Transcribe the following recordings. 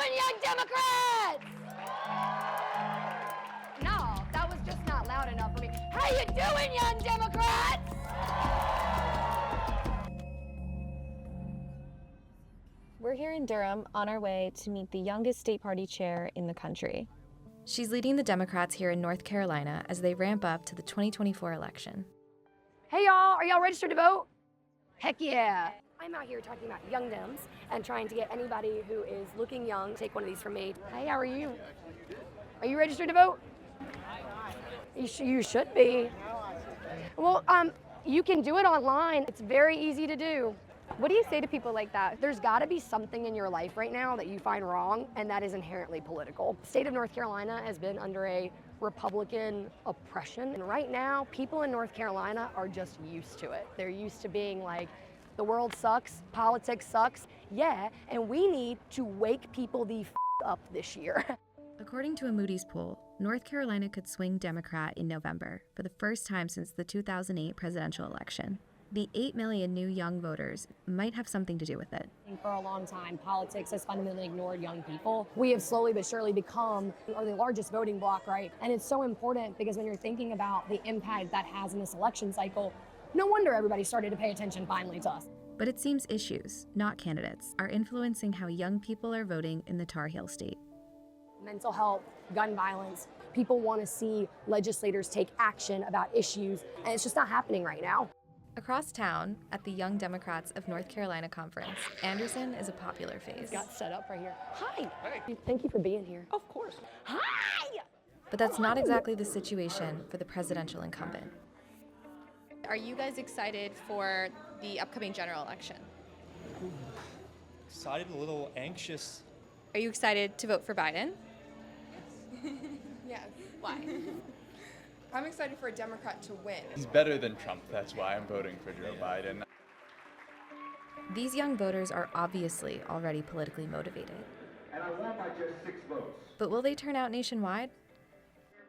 doing, young Democrats? No, that was just not loud enough for me. How you doing, young Democrats? We're here in Durham on our way to meet the youngest state party chair in the country. She's leading the Democrats here in North Carolina as they ramp up to the 2024 election. Hey y'all, are y'all registered to vote? Heck yeah. I'm out here talking about young Dems and trying to get anybody who is looking young, take one of these from me. Hey, how are you? Are you registered to vote? You should be. Well, you can do it online. It's very easy to do. What do you say to people like that? There's got to be something in your life right now that you find wrong, and that is inherently political. The state of North Carolina has been under a Republican oppression, and right now, people in North Carolina are just used to it. They're used to being like, the world sucks, politics sucks, yeah, and we need to wake people the up this year. According to a Moody's poll, North Carolina could swing Democrat in November for the first time since the 2008 presidential election. The 8 million new young voters might have something to do with it. For a long time, politics has fundamentally ignored young people. We have slowly but surely become the largest voting bloc, right? And it's so important because when you're thinking about the impact that has in this election cycle, no wonder everybody started to pay attention finally to us. But it seems issues, not candidates, are influencing how young people are voting in the Tar Heel state. Mental health, gun violence, people want to see legislators take action about issues, and it's just not happening right now. Across town, at the Young Democrats of North Carolina conference, Anderson is a popular face. Got set up right here. Hi. Thank you for being here. Of course. Hi! But that's not exactly the situation for the presidential incumbent. Are you guys excited for the upcoming general election? Excited, a little anxious. Are you excited to vote for Biden? Yes. Why? I'm excited for a Democrat to win. He's better than Trump, that's why I'm voting for Joe Biden. These young voters are obviously already politically motivated. And I won by just 6 votes. But will they turn out nationwide?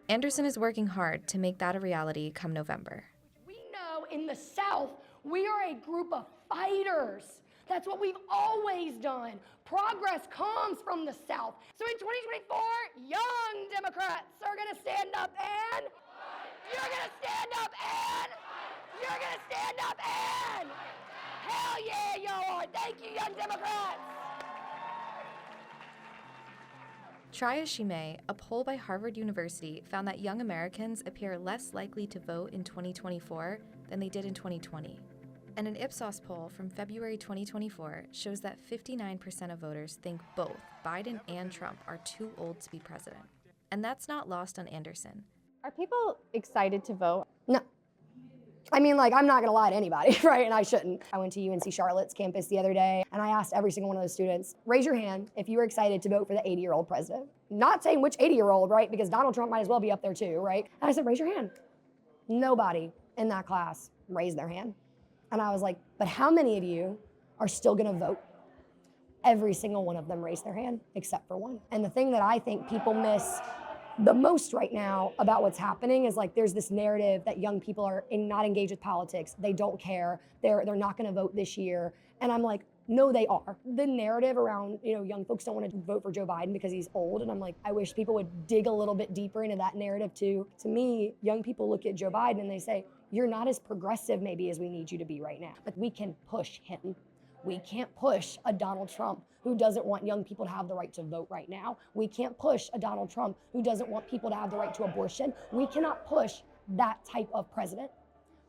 Anderson is working hard to make that a reality come November. We know in the South, we are a group of fighters. That's what we've always done. Progress comes from the South. So in 2024, young Democrats are gonna stand up and you're gonna stand up and you're gonna stand up and hell yeah, y'all are. Thank you, young Democrats. Try as she may, a poll by Harvard University found that young Americans appear less likely to vote in 2024 than they did in 2020. And an Ipsos poll from February 2024 shows that 59% of voters think both Biden and Trump are too old to be president. And that's not lost on Anderson. Are people excited to vote? No. I mean, like, I'm not gonna lie to anybody, right? And I shouldn't. I went to UNC Charlotte's campus the other day, and I asked every single one of those students, raise your hand if you were excited to vote for the 80-year-old president. Not saying which 80-year-old, right? Because Donald Trump might as well be up there too, right? And I said, raise your hand. Nobody in that class raised their hand. And I was like, but how many of you are still gonna vote? Every single one of them raised their hand, except for one. And the thing that I think people miss the most right now about what's happening is like there's this narrative that young people are not engaged with politics. They don't care. They're not gonna vote this year. And I'm like, no, they are. The narrative around, young folks don't want to vote for Joe Biden because he's old. And I'm like, I wish people would dig a little bit deeper into that narrative too. To me, young people look at Joe Biden and they say, you're not as progressive maybe as we need you to be right now, but we can push him. We can't push a Donald Trump who doesn't want young people to have the right to vote right now. We can't push a Donald Trump who doesn't want people to have the right to abortion. We cannot push that type of president.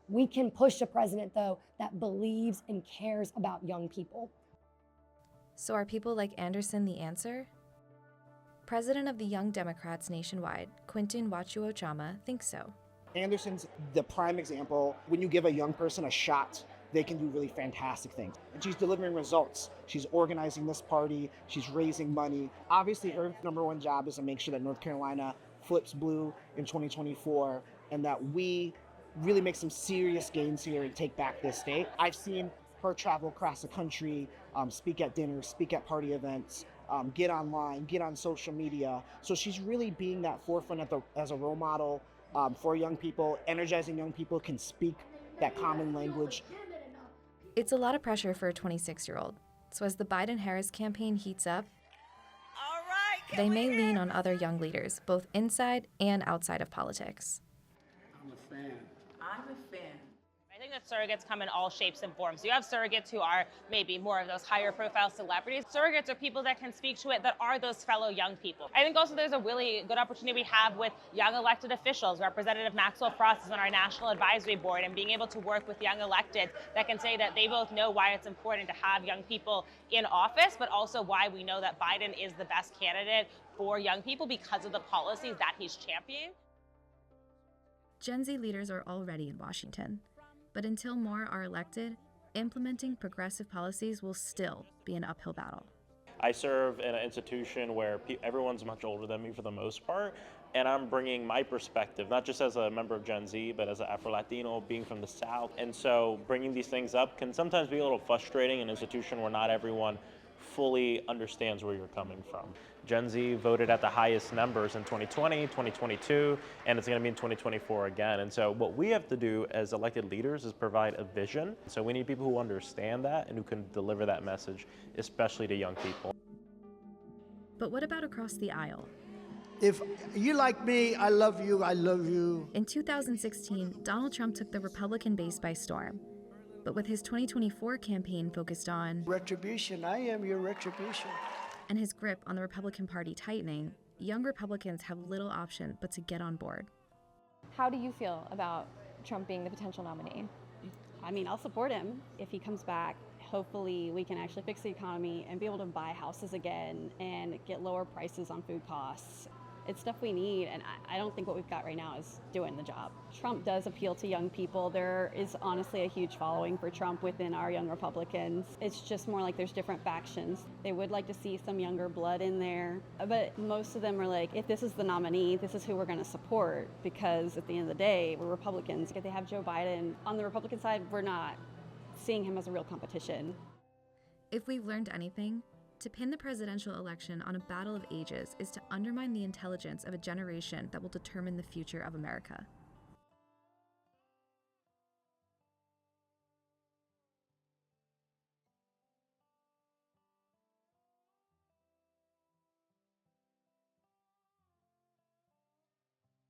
We can push a president, though, that believes and cares about young people. So are people like Anderson the answer? President of the Young Democrats nationwide, Quinton Wachuochama, thinks so. Anderson's the prime example. When you give a young person a shot, they can do really fantastic things. And she's delivering results. She's organizing this party. She's raising money. Obviously, her number one job is to make sure that North Carolina flips blue in 2024 and that we really make some serious gains here and take back this state. I've seen her travel across the country, speak at dinners, speak at party events, get online, get on social media. So she's really being that forefront as a role model for young people, energizing young people can speak that common language. It's a lot of pressure for a 26-year-old. So as the Biden-Harris campaign heats up, All they may lean on other young leaders, both inside and outside of politics. I'm a fan. I think that surrogates come in all shapes and forms. You have surrogates who are maybe more of those higher profile celebrities. Surrogates are people that can speak to it that are those fellow young people. I think also there's a really good opportunity we have with young elected officials. Representative Maxwell Frost is on our National Advisory Board, and being able to work with young electeds that can say that they both know why it's important to have young people in office, but also why we know that Biden is the best candidate for young people because of the policies that he's championed. Gen Z leaders are already in Washington. But until more are elected, implementing progressive policies will still be an uphill battle. I serve in an institution where everyone's much older than me for the most part, and I'm bringing my perspective, not just as a member of Gen Z, but as an Afro-Latino, being from the South. And so bringing these things up can sometimes be a little frustrating in an institution where not everyone fully understands where you're coming from. Gen Z voted at the highest numbers in 2020, 2022, and it's going to be in 2024 again. And so what we have to do as elected leaders is provide a vision. So we need people who understand that and who can deliver that message, especially to young people. But what about across the aisle? If you like me, I love you, I love you. In 2016, Donald Trump took the Republican base by storm. But with his 2024 campaign focused on Retribution, I am your retribution. and his grip on the Republican Party tightening, young Republicans have little option but to get on board. How do you feel about Trump being the potential nominee? I mean, I'll support him if he comes back. Hopefully we can actually fix the economy and be able to buy houses again and get lower prices on food costs. It's stuff we need, and I don't think what we've got right now is doing the job. Trump does appeal to young people. There is honestly a huge following for Trump within our young Republicans. It's just more like there's different factions. They would like to see some younger blood in there, but most of them are like, if this is the nominee, this is who we're going to support, because at the end of the day, we're Republicans. If they have Joe Biden on the Republican side, we're not seeing him as a real competition. If we've learned anything, to pin the presidential election on a battle of ages is to undermine the intelligence of a generation that will determine the future of America.